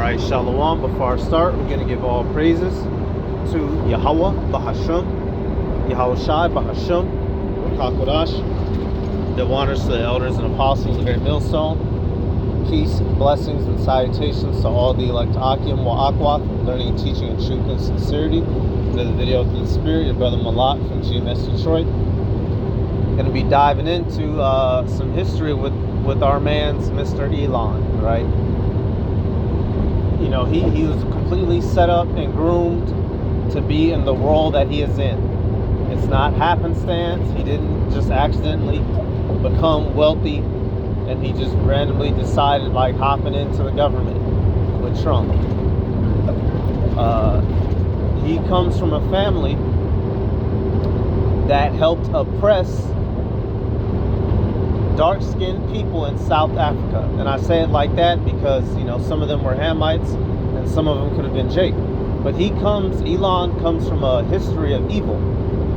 Alright, Shalom. Before I start, we're going to give all praises to Yahweh, Bahasham, Yahweh Shai, Bahasham, Kakodash. The honors to the elders and apostles of Great Millstone. Peace, blessings, and salutations to all the elect Akim wa Akwath, learning and teaching in truth and sincerity. Another video through the spirit, your brother Malak from GMS Detroit. Going to be diving into some history with our man's Mr. Elon, right? You know, he was completely set up and groomed to be in the role that he is in. It's not happenstance. He didn't just accidentally become wealthy and he just randomly decided like hopping into the government with Trump. He comes from a family that helped oppress dark-skinned people in South Africa. And I say it like that because, you know, some of them were Hamites and some of them could have been Jake. But Elon comes from a history of evil.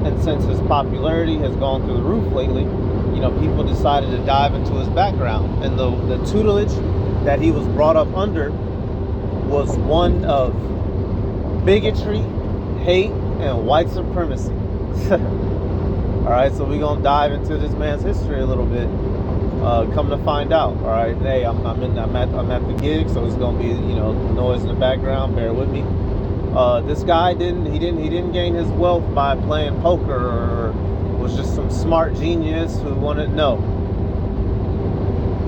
And since his popularity has gone through the roof lately, you know, people decided to dive into his background. And the tutelage that he was brought up under was one of bigotry, hate, and white supremacy. Alright, so we're going to dive into this man's history a little bit. Come to find out. Alright, hey, I'm at the gig, so it's going to be, you know, noise in the background. Bear with me. This guy didn't gain his wealth by playing poker or was just some smart genius who wanted. No.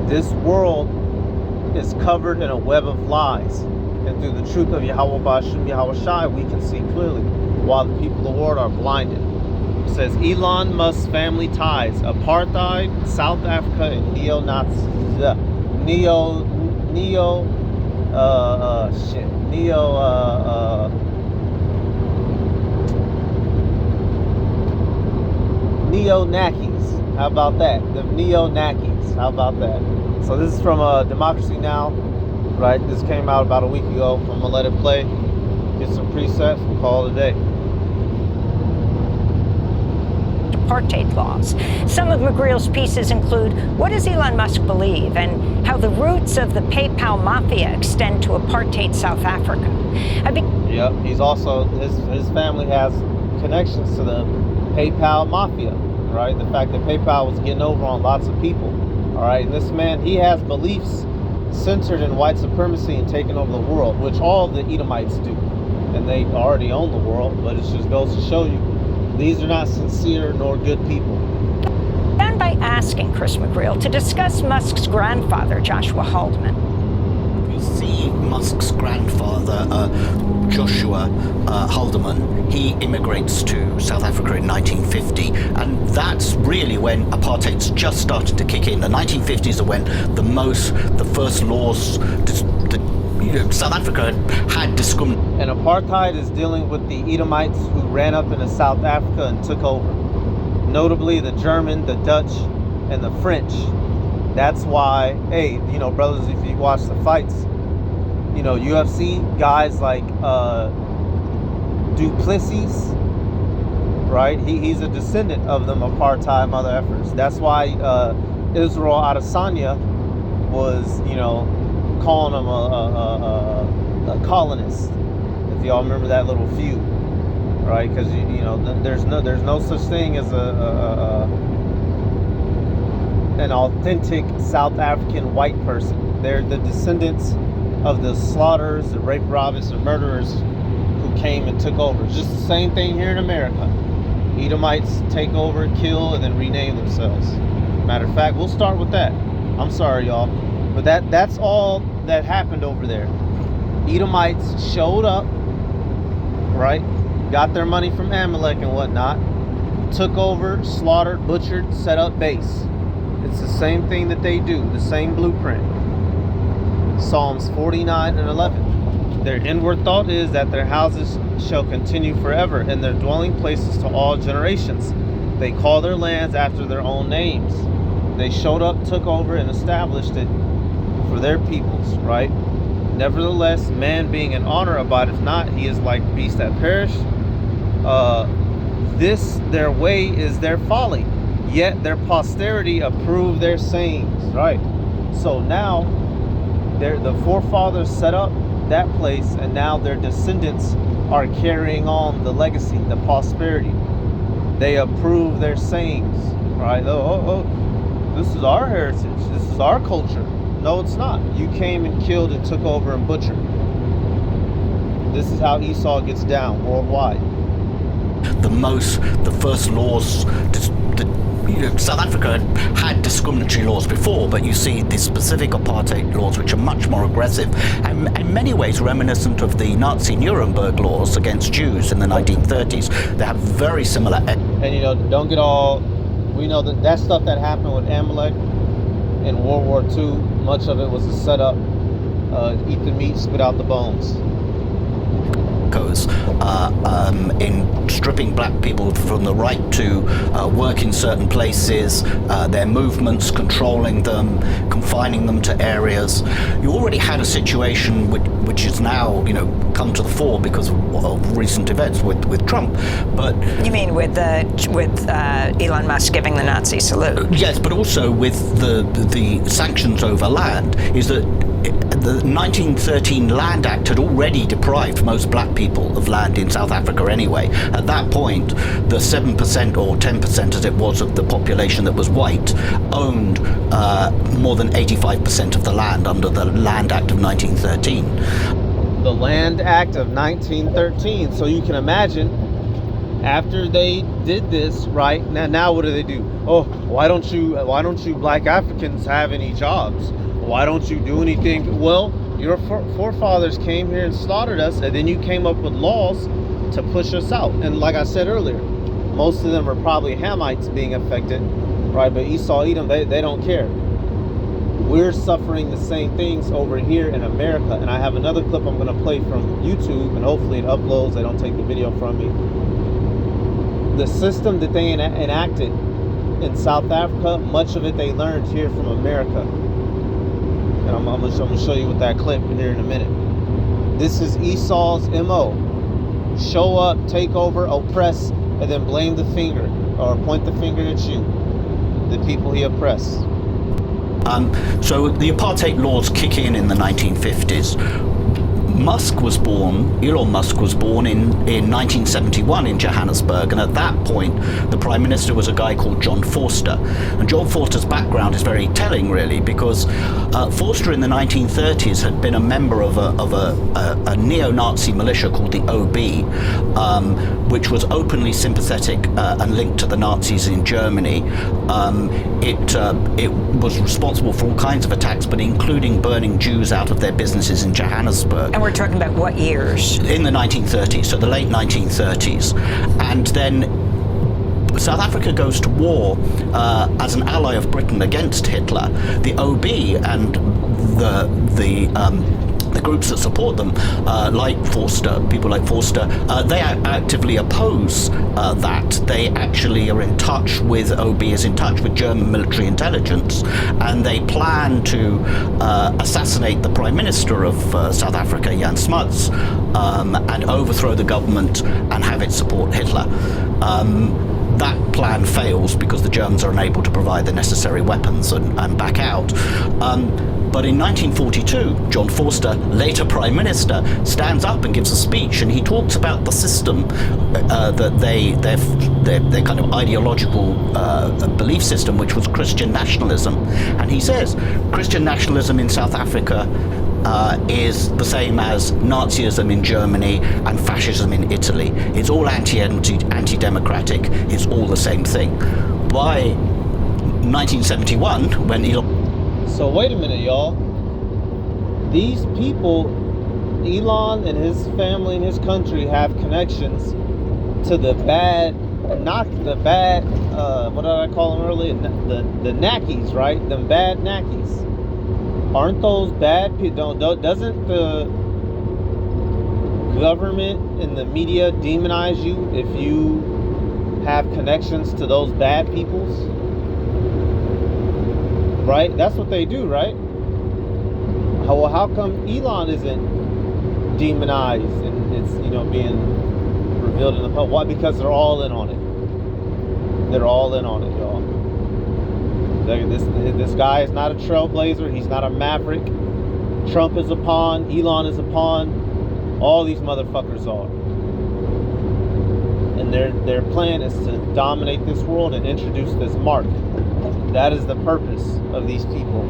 This world is covered in a web of lies. And through the truth of Yahweh Bashim, Yahweh Shai, we can see clearly, while the people of the world are blinded. It says Elon Musk's family ties, apartheid, South Africa, and neo-Nazi, neo-Nakis. How about that? The neo-Nakis. How about that? So this is from Democracy Now! Right? This came out about a week ago. I'm gonna let it play. Get some presets. We'll call it a day. Apartheid laws. Some of McGreal's pieces include what does Elon Musk believe and how the roots of the PayPal mafia extend to apartheid South Africa. Yep, he's also, his family has connections to the PayPal mafia, right? The fact that PayPal was getting over on lots of people, all right? And this man, he has beliefs centered in white supremacy and taking over the world, which all the Edomites do. And they already own the world, but it just goes to show you, these are not sincere nor good people. And by asking Chris McGreal to discuss Musk's grandfather, Joshua Haldeman. You see Musk's grandfather, Joshua Haldeman, he immigrates to South Africa in 1950, and that's really when apartheid's just started to kick in. The 1950s are when the first laws, South Africa had discrimination. And apartheid is dealing with the Edomites who ran up into South Africa and took over. Notably the German, the Dutch, and the French. That's why, hey, you know, brothers, if you watch the fights, you know, UFC guys like Duplessis, right? He's a descendant of them apartheid mother effers. That's why Israel Adesanya was, you know, calling him a colonist. If y'all remember that little feud, right? Because you know, there's no such thing as an authentic South African white person. They're the descendants of the slaughterers, the rape robbers, the murderers who came and took over. It's just the same thing here in America. Edomites take over, kill, and then rename themselves. Matter of fact, we'll start with that. I'm sorry, y'all, but that's all that happened over there. Edomites showed up, right? Got their money from Amalek and whatnot, took over, slaughtered, butchered, set up base. It's the same thing that they do, the same blueprint. Psalms 49 and 11. Their inward thought is that their houses shall continue forever, and their dwelling places to all generations. They call their lands after their own names. They showed up, took over, and established it for their peoples, right? Nevertheless, man being in honor abideth not, he is like beasts that perish. This their way is their folly, yet their posterity approve their sayings, right? So now the forefathers set up that place, and now their descendants are carrying on the legacy, the prosperity. They approve their sayings, right? Oh, this is our heritage. This is our culture. No, it's not. You came and killed and took over and butchered. This is how Esau gets down worldwide. The first laws, South Africa had discriminatory laws before, but you see the specific apartheid laws, which are much more aggressive and in many ways reminiscent of the Nazi Nuremberg laws against Jews in the 1930s. They have very similar. And don't get all. We know that stuff that happened with Amalek in World War II. Much of it was a setup. Eat the meat, spit out the bones. In stripping black people from the right to work in certain places, their movements, controlling them, confining them to areas. You already had a situation which is now, come to the fore because of recent events with Trump. But you mean with Elon Musk giving the Nazi salute? Yes, but also with the sanctions over land, is that the 1913 Land Act had already deprived most black people of land in South Africa anyway. At that point, the 7% or 10% as it was of the population that was white owned more than 85% of the land under the Land Act of 1913. The Land Act of 1913. So you can imagine, after they did this, right, now what do? Oh, why don't you black Africans have any jobs? Why don't you do anything? Well, your forefathers came here and slaughtered us, and then you came up with laws to push us out. And like I said earlier, most of them are probably Hamites being affected, right? But Esau, Edom, they don't care. We're suffering the same things over here in America. And I have another clip I'm going to play from YouTube, and hopefully it uploads. They don't take the video from me. The system that they enacted in South Africa, much of it they learned here from America. And I'm going to show you with that clip here in a minute. This is Esau's MO. Show up, take over, oppress, and then blame the finger or point the finger at you, the people he oppressed. So the apartheid laws kick in the 1950s. Elon Musk was born in 1971 in Johannesburg, and at that point the Prime Minister was a guy called John Vorster. And John Vorster's background is very telling, really, because Vorster in the 1930s had been a member of a neo-Nazi militia called the OB, which was openly sympathetic and linked to the Nazis in Germany. It was responsible for all kinds of attacks, but including burning Jews out of their businesses in Johannesburg. And we're talking about what years? In the 1930s, so the late 1930s. And then South Africa goes to war as an ally of Britain against Hitler. The OB and the groups that support them, like Vorster, people like Vorster, they actively oppose that. They actually are in touch with, OB is in touch with German military intelligence, and they plan to assassinate the Prime Minister of South Africa, Jan Smuts, and overthrow the government and have it support Hitler. That plan fails because the Germans are unable to provide the necessary weapons and back out. But in 1942, John Vorster, later Prime Minister, stands up and gives a speech, and he talks about the system that their kind of ideological belief system, which was Christian nationalism. And he says Christian nationalism in South Africa is the same as Nazism in Germany and fascism in Italy. It's all anti-democratic. It's all the same thing. By 1971, when Elon... So wait a minute, y'all. These people, Elon and his family and his country, have connections to the bad, not the bad, what did I call them earlier? The Nackies, right? The bad Nackies. Aren't those bad people? Doesn't the government and the media demonize you if you have connections to those bad peoples? Right? That's what they do, right? How come Elon isn't demonized and it's, being revealed in the public? Why? Because they're all in on it. They're all in on it, y'all. This guy is not a trailblazer. He's not a maverick. Trump is a pawn. Elon is a pawn. All these motherfuckers are. And their plan is to dominate this world and introduce this mark. That is the purpose of these people.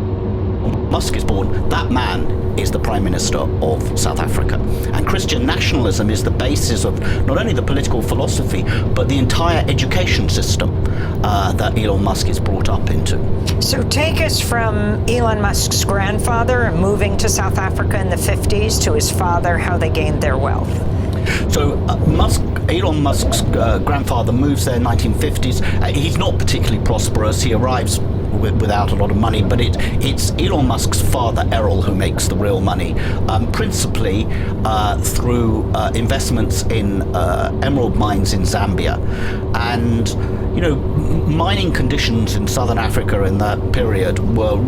Musk is born, that man is the Prime Minister of South Africa. And Christian nationalism is the basis of not only the political philosophy, but the entire education system that Elon Musk is brought up into. So take us from Elon Musk's grandfather moving to South Africa in the 50s to his father, how they gained their wealth. So Elon Musk's grandfather moves there in 1950s. He's not particularly prosperous. He arrives without a lot of money, but it's Elon Musk's father, Errol, who makes the real money, principally through investments in emerald mines in Zambia. And, mining conditions in southern Africa in that period were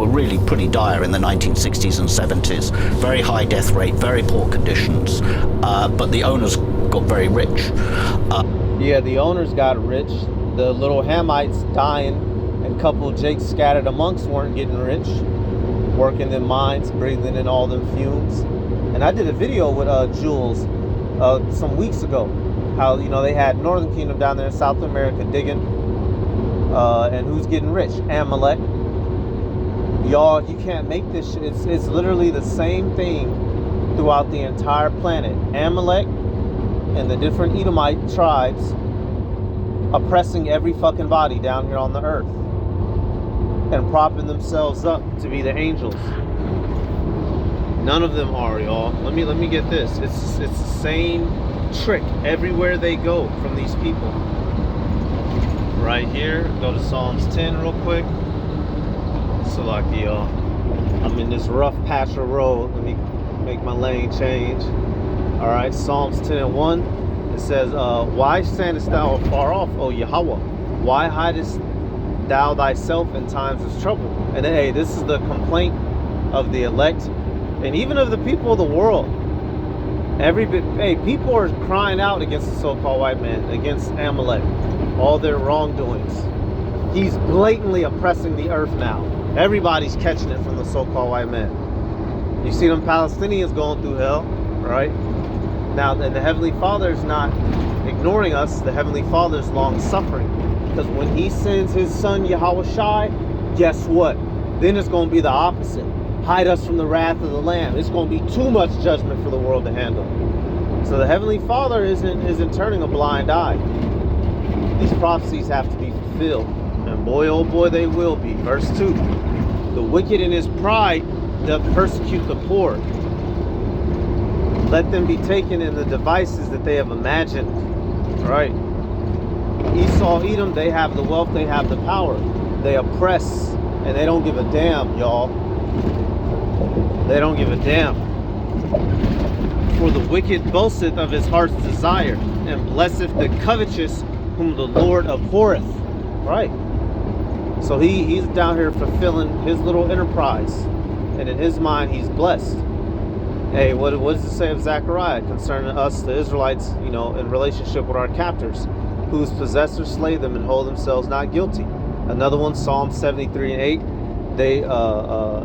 really pretty dire in the 1960s and 70s. Very high death rate, very poor conditions, but the owners got very rich. Yeah, the owners got rich. The little Hamites dying and couple Jakes scattered amongst weren't getting rich, working in mines, breathing in all them fumes. And I did a video with Jules some weeks ago, how they had Northern Kingdom down there in South America digging, and who's getting rich? Amalek. Y'all, you can't make this shit. It's literally the same thing throughout the entire planet. Amalek and the different Edomite tribes oppressing every fucking body down here on the earth and propping themselves up to be the angels. None of them are, y'all. Let me get this. It's the same trick everywhere they go from these people. Right here, go to Psalms 10 real quick. Salaki, y'all. I'm in this rough patch of road. Let me make my lane change. All right, Psalms 10:1. It says, "Why standest thou afar off, O Yahweh? Why hidest thou thyself in times of trouble?" And hey, this is the complaint of the elect, and even of the people of the world. People are crying out against the so-called white man, against Amalek, all their wrongdoings. He's blatantly oppressing the earth now. Everybody's catching it from the so-called white man. You see them Palestinians going through hell, right? Now, and the Heavenly Father is not ignoring us. The Heavenly Father is long-suffering. Because when He sends His Son, Yahweh Shai, guess what? Then it's going to be the opposite. Hide us from the wrath of the Lamb. It's going to be too much judgment for the world to handle. So the Heavenly Father isn't turning a blind eye. These prophecies have to be fulfilled. And boy, oh boy, they will be. Verse 2. The wicked in his pride doth persecute the poor. Let them be taken in the devices that they have imagined. Right? Esau, Edom, they have the wealth, they have the power. They oppress, and they don't give a damn, y'all. They don't give a damn. For the wicked boasteth of his heart's desire, and blesseth the covetous whom the Lord abhorreth. Right? So he's down here fulfilling his little enterprise. And in his mind, he's blessed. Hey, what does it say of Zechariah concerning us, the Israelites, in relationship with our captors, whose possessors slay them and hold themselves not guilty? Another one, Psalm 73:8. They are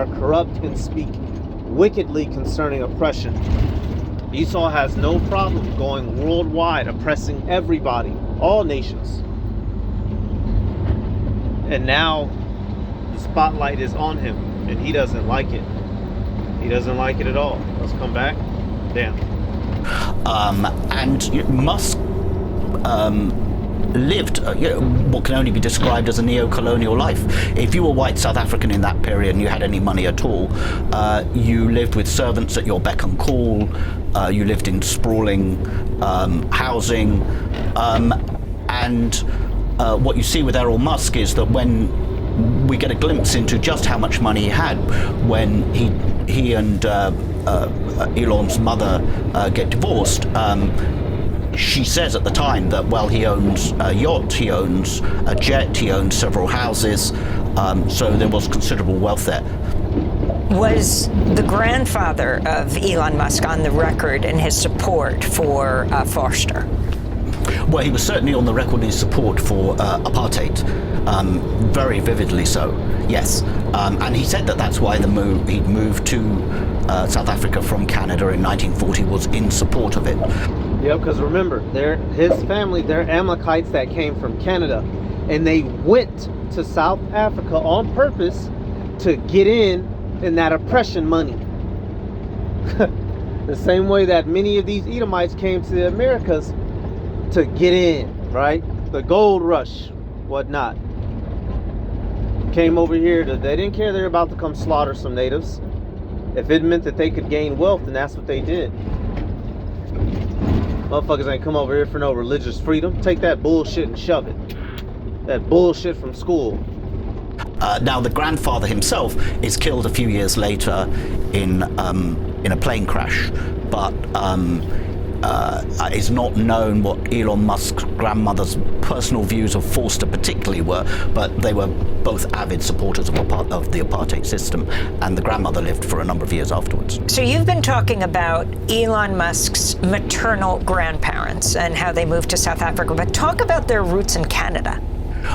corrupt and speak wickedly concerning oppression. Esau has no problem going worldwide, oppressing everybody, all nations. And now the spotlight is on him, and he doesn't like it. He doesn't like it at all. Let's come back. Damn. And Musk lived what can only be described as a neo-colonial life. If you were white South African in that period and you had any money at all, you lived with servants at your beck and call. You lived in sprawling housing. And what you see with Errol Musk is that when we get a glimpse into just how much money he had when he and Elon's mother get divorced. She says at the time that, well, he owns a yacht, he owns a jet, he owns several houses, so there was considerable wealth there. Was the grandfather of Elon Musk on the record in his support for Forster? Well, he was certainly on the record in his support for apartheid. very vividly so. Yes, and he said that that's why he'd moved to South Africa from Canada in 1940 was in support of it. Yeah, because remember, his family, they're Amalekites that came from Canada, and they went to South Africa on purpose to get in that oppression money. The same way that many of these Edomites came to the Americas to get in, right? The gold rush, whatnot. Came over here, they didn't care, they were about to come slaughter some natives. If it meant that they could gain wealth, then that's what they did. Motherfuckers ain't come over here for no religious freedom. Take that bullshit and shove it. That bullshit from school. Now, the grandfather himself is killed a few years later in a plane crash, but it's not known what Elon Musk's grandmother's personal views of Forster particularly were, but they were both avid supporters of the apartheid system, and the grandmother lived for a number of years afterwards. So you've been talking about Elon Musk's maternal grandparents and how they moved to South Africa, but talk about their roots in Canada.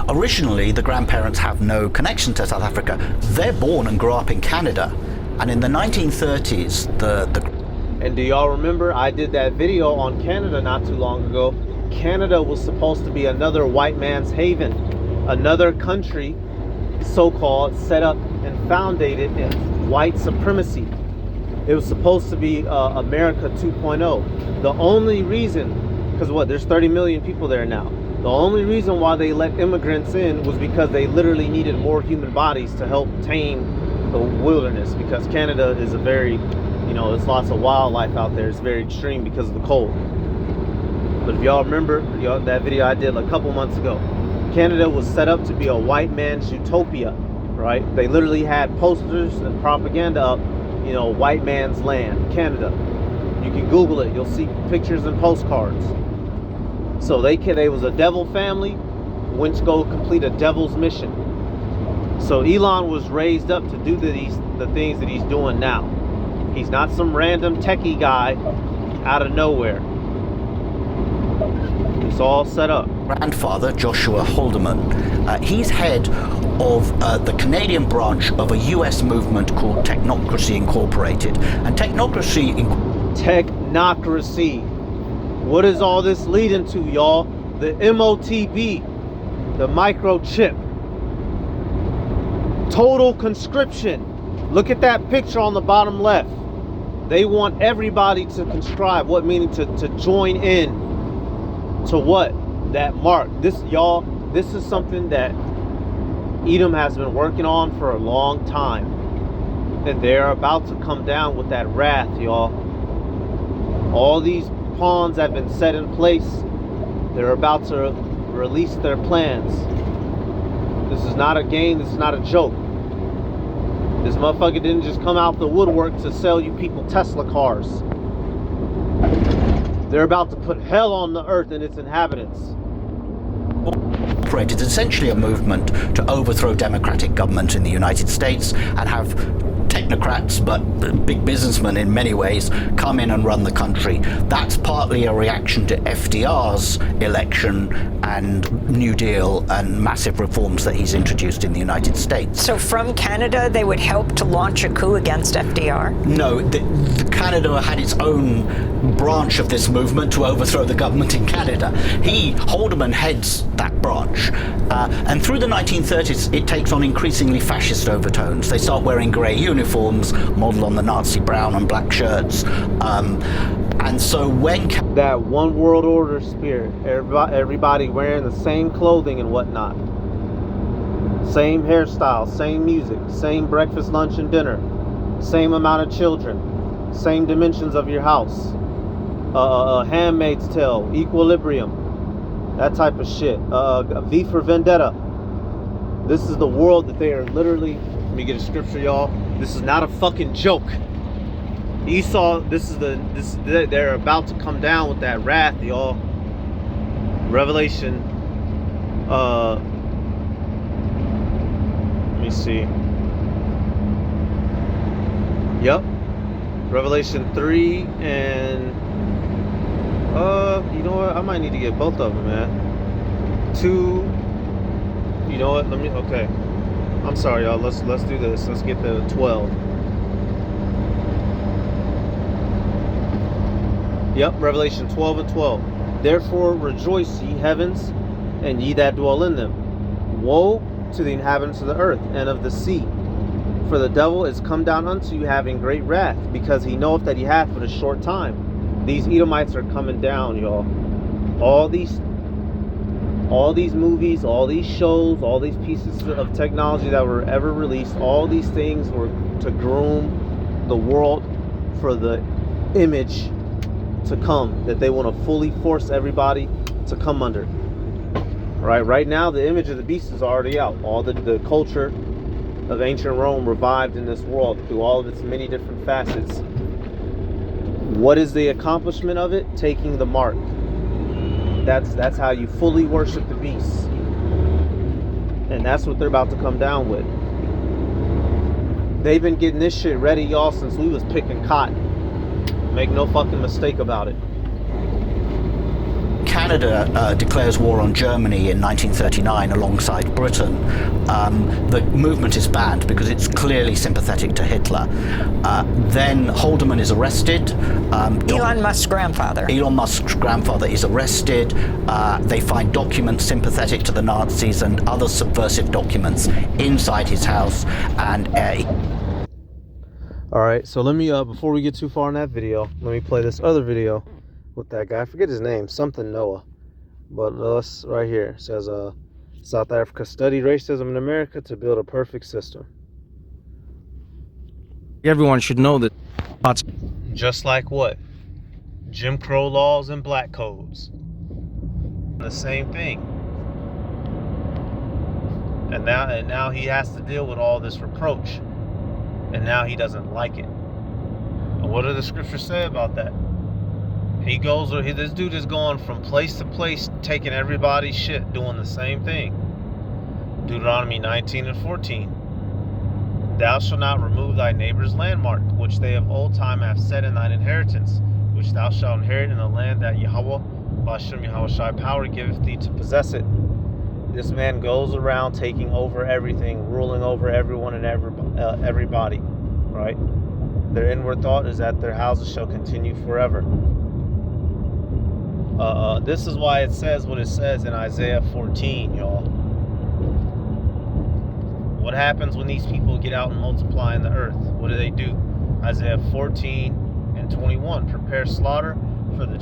Originally, the grandparents have no connection to South Africa. They're born and grew up in Canada, and in the 1930s, And do y'all remember I did that video on Canada not too long ago? Canada was supposed to be another white man's haven, another country so-called set up and founded in white supremacy. It was supposed to be America 2.0. The only reason, because there's 30 million people there now. The only reason why they let immigrants in was because they literally needed more human bodies to help tame the wilderness, because Canada is a very, there's lots of wildlife out there. It's very extreme because of the cold. But if y'all remember that video I did a couple months ago, Canada was set up to be a white man's utopia, right? They literally had posters and propaganda up, white man's land, Canada. You can Google it. You'll see pictures and postcards. So they was a devil family, went to go complete a devil's mission. So Elon was raised up to do the things that he's doing now. He's not some random techie guy out of nowhere. It's all set up. Grandfather, Joshua Haldeman, he's head of the Canadian branch of a US movement called Technocracy Incorporated. And Technocracy... Technocracy. What is all this leading to, y'all? The MOTB, the microchip. Total conscription. Look at that picture on the bottom left. They want everybody to conscribe. What meaning? To join in. To what? That mark. This is something that Edom has been working on for a long time. And they're about to come down with that wrath, y'all. All these pawns have been set in place. They're about to release their plans. This is not a game. This is not a joke. This motherfucker didn't just come out the woodwork to sell you people Tesla cars. They're about to put hell on the earth and its inhabitants. It's essentially a movement to overthrow democratic government in the United States and have technocrats, but big businessmen in many ways, come in and run the country. That's partly a reaction to FDR's election and New Deal and massive reforms that he's introduced in the United States. So from Canada, they would help to launch a coup against FDR? No, Canada had its own branch of this movement to overthrow the government in Canada. Haldeman heads that branch. And through the 1930s, it takes on increasingly fascist overtones. They start wearing grey uniforms, modeled on the Nazi brown and black shirts. And so when... That one world order spirit, everybody wearing the same clothing and whatnot. Same hairstyle, same music, same breakfast, lunch, and dinner. Same amount of children. Same dimensions of your house. Handmaid's Tale, Equilibrium. That type of shit. V for Vendetta. This is the world that they are literally... Let me get a scripture, y'all. This is not a fucking joke. Esau, they're about to come down with that wrath, y'all. Revelation, let me see. Yep. Revelation 3 and, you know what? I might need to get both of them, man. 2 You know what? Okay. I'm sorry, y'all. Let's do this. Let's get the 12. Yep, Revelation 12 and 12. Therefore rejoice, ye heavens, and ye that dwell in them. Woe to the inhabitants of the earth and of the sea. For the devil is come down unto you having great wrath, because he knoweth that he hath but a short time. These Edomites are coming down, y'all. All these movies, all these shows, all these pieces of technology that were ever released, all these things were to groom the world for the image to come that they want to fully force everybody to come under. Right now the image of the beast is already out. All the culture of ancient Rome revived in this world through all of its many different facets. What is the accomplishment of it? Taking the mark. That's how you fully worship the beast. And that's what they're about to come down with. They've been getting this shit ready, y'all, since we was picking cotton. Make no fucking mistake about it. Canada declares war on Germany in 1939 alongside Britain. The movement is banned because it's clearly sympathetic to Hitler. Then Haldeman is arrested. Elon Musk's grandfather. Elon Musk's grandfather is arrested. They find documents sympathetic to the Nazis and other subversive documents inside his house. And all right, so let me before we get too far in that video, let me play this other video with that guy. I forget his name, something Noah, but let's right here. It says South Africa studied racism in America to build a perfect system. Everyone should know that. Just like what? Jim Crow laws and black codes. The same thing. And now he has to deal with all this reproach. And now he doesn't like it. And what do the scriptures say about that? This dude is going from place to place, taking everybody's shit, doing the same thing. Deuteronomy 19 and 14. Thou shalt not remove thy neighbor's landmark, which they of old time have set in thine inheritance, which thou shalt inherit in the land that Yahweh, Bashem Yahweh Shai power, giveth thee to possess it. This man goes around taking over everything, ruling over everyone and everybody, right? Their inward thought is that their houses shall continue forever. This is why it says what it says in Isaiah 14, y'all. What happens when these people get out and multiply in the earth? What do? Isaiah 14 and 21. Prepare slaughter for the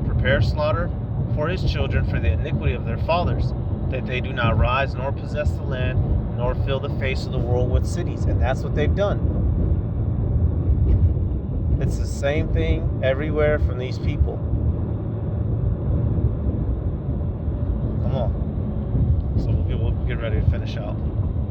prepare slaughter for his children for the iniquity of their fathers, that they do not rise nor possess the land, nor fill the face of the world with cities. And that's what they've done. It's the same thing everywhere from these people. Come on. So we'll get ready to finish out.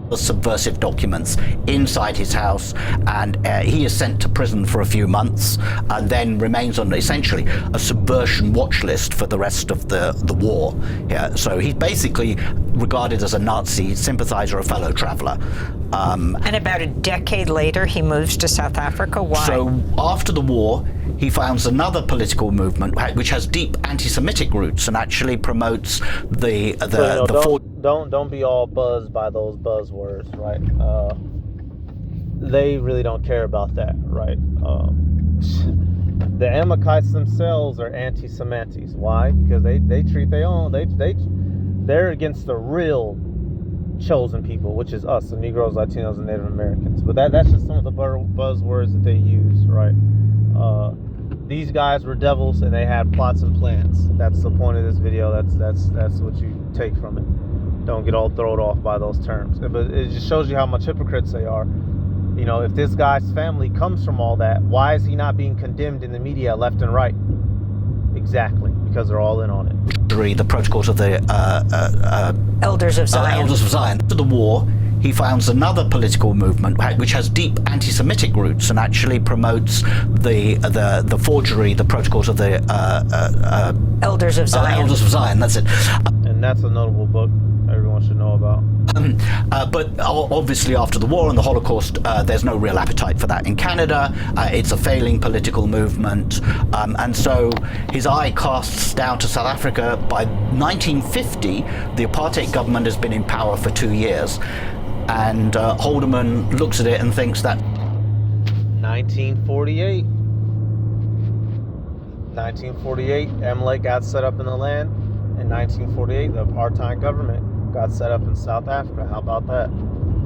The subversive documents inside his house, and he is sent to prison for a few months and then remains on essentially a subversion watch list for the rest of the war. Yeah, so he's basically regarded as a Nazi sympathizer, a fellow traveler. And about a decade later, he moves to South Africa. Why? So after the war, he founds another political movement which has deep anti-Semitic roots and actually promotes Don't be all buzzed by those buzzwords, right? They really don't care about that, right? The Amalekites themselves are anti-Semites. Why? Because they treat their own. They're against the real chosen people, which is us, the Negroes, Latinos, and Native Americans. But that's just some of the buzzwords that they use, right? These guys were devils, and they had plots and plans. That's the point of this video. That's what you take from it. Don't get all thrown off by those terms. But it just shows you how much hypocrites they are. You know, if this guy's family comes from all that, why is he not being condemned in the media left and right? Exactly, because they're all in on it. The protocols of the Elders of Zion. Elders of Zion. After the war, he founds another political movement which has deep anti-Semitic roots and actually promotes the forgery, the protocols of the Elders of Zion. Elders of Zion. That's it. And that's a notable book everyone should know about. But obviously after the war and the Holocaust, there's no real appetite for that in Canada. It's a failing political movement. And so his eye casts down to South Africa. By 1950, the apartheid government has been in power for 2 years. And Haldeman looks at it and thinks that 1948, MLA got set up in the land. In 1948, the apartheid government got set up in South Africa. How about that?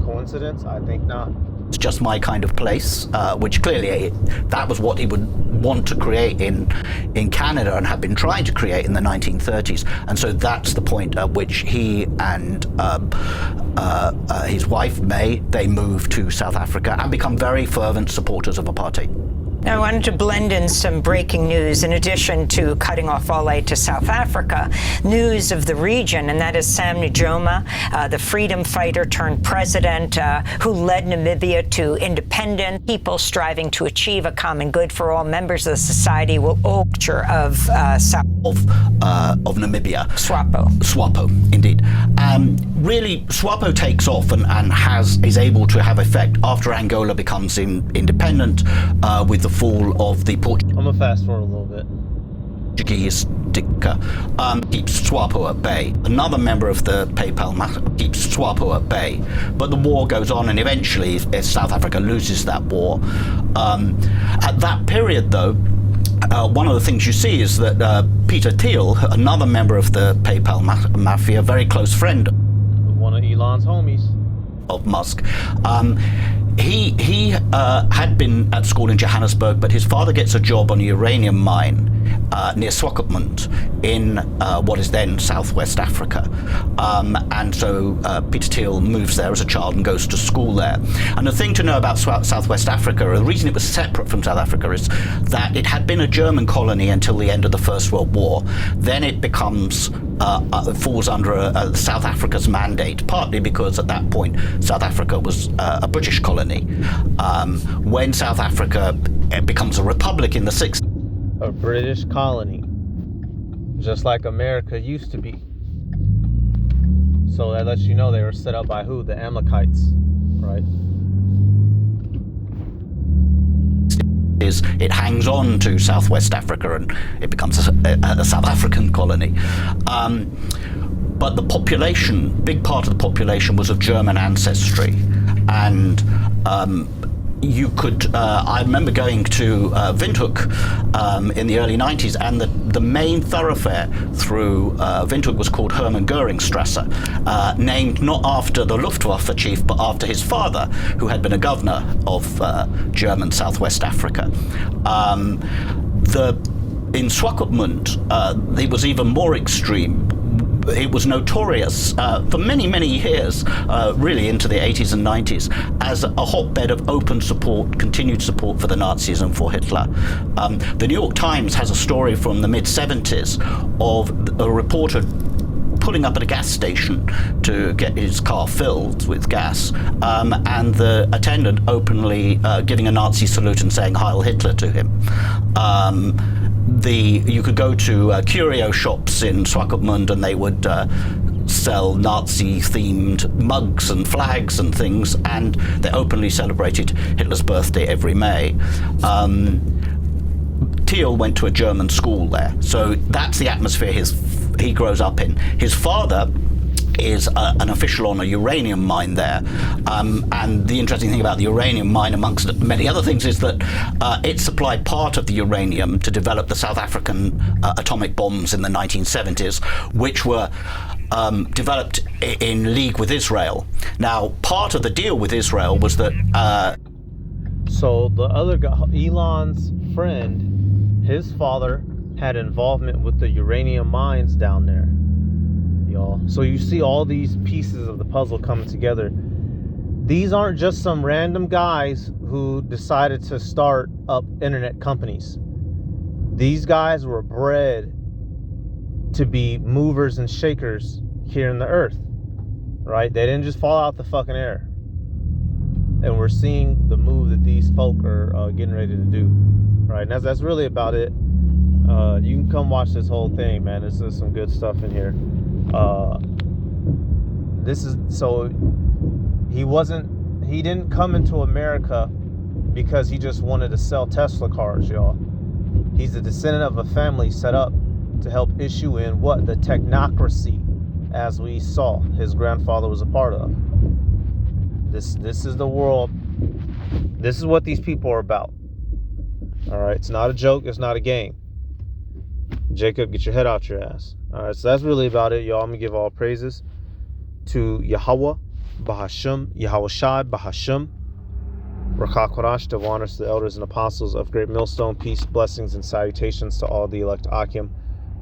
Coincidence? I think not. it's just my kind of place, which clearly that was what he would want to create in Canada and had been trying to create in the 1930s. And so that's the point at which he and his wife, May, they move to South Africa and become very fervent supporters of apartheid. Now, I wanted to blend in some breaking news in addition to cutting off all aid to South Africa, news of the region, and that is Sam Nujoma, the freedom fighter turned president who led Namibia to independence, people striving to achieve a common good for all members of the society will culture of Namibia. SWAPO, indeed. Really, SWAPO takes off and is able to have effect after Angola becomes independent with the fall of the Portuguese. I'm gonna fast forward a little bit. Portuguese dictator keeps SWAPO at bay. Another member of the PayPal keeps SWAPO at bay. But the war goes on, and eventually South Africa loses that war. At that period, though, one of the things you see is that Peter Thiel, another member of the PayPal mafia, very close friend, One of Elon's homies, of Musk, he had been at school in Johannesburg, but his father gets a job on a uranium mine near Swakopmund in what is then Southwest Africa. And so Peter Thiel moves there as a child and goes to school there. And the thing to know about Southwest Africa, or the reason it was separate from South Africa, is that it had been a German colony until the end of the First World War. Then it becomes falls under South Africa's mandate, partly because at that point South Africa was a British colony. When South Africa becomes a republic in the 60s, a British colony, just like America used to be. So that lets you know they were set up by who? The Amalekites, right? It hangs on to Southwest Africa and it becomes a South African colony. But the population, big part of the population was of German ancestry. And you could, I remember going to Windhoek in the early 90s, and the main thoroughfare through Windhoek was called Hermann Goeringstrasse, named not after the Luftwaffe chief, but after his father, who had been a governor of German Southwest Africa. In Swakopmund, it was even more extreme. It was notorious for many, many years, really into the 80s and 90s, as a hotbed of open support, continued support for the Nazis and for Hitler. The New York Times has a story from the mid-70s of a reporter pulling up at a gas station to get his car filled with gas, and the attendant openly giving a Nazi salute and saying Heil Hitler to him. You could go to curio shops in Swakopmund and they would sell Nazi-themed mugs and flags and things, and they openly celebrated Hitler's birthday every May. Thiel went to a German school there, so that's the atmosphere he grows up in. His father is an official on a uranium mine there. And the interesting thing about the uranium mine, amongst many other things, is that it supplied part of the uranium to develop the South African atomic bombs in the 1970s, which were developed in league with Israel. Now, part of the deal with Israel was that... So the other guy, Elon's friend, his father had involvement with the uranium mines down there. Y'all. So you see all these pieces of the puzzle coming together. These aren't just some random guys who decided to start up internet companies. These guys were bred to be movers and shakers here in the earth, right? They didn't just fall out the fucking air. And we're seeing the move that these folk are getting ready to do, right? And that's really about it. You can come watch this whole thing, man. There's some good stuff in here. He didn't come into America because he just wanted to sell Tesla cars, y'all. He's a descendant of a family set up to help issue in what? The technocracy, as we saw his grandfather was a part of. This is the world. This is what these people are about. All right, it's not a joke. It's not a game. Jacob, get your head out your ass. All right, so that's really about it, y'all. I'm gonna give all praises to Yahweh, Bahasham, Yahweh Shai, Bahasham, Rakha Korash, to honors the elders and apostles of Great Millstone. Peace, blessings, and salutations to all the elect Akim,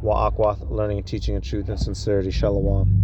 Wa Akwath, learning and teaching in truth and sincerity. Shalom.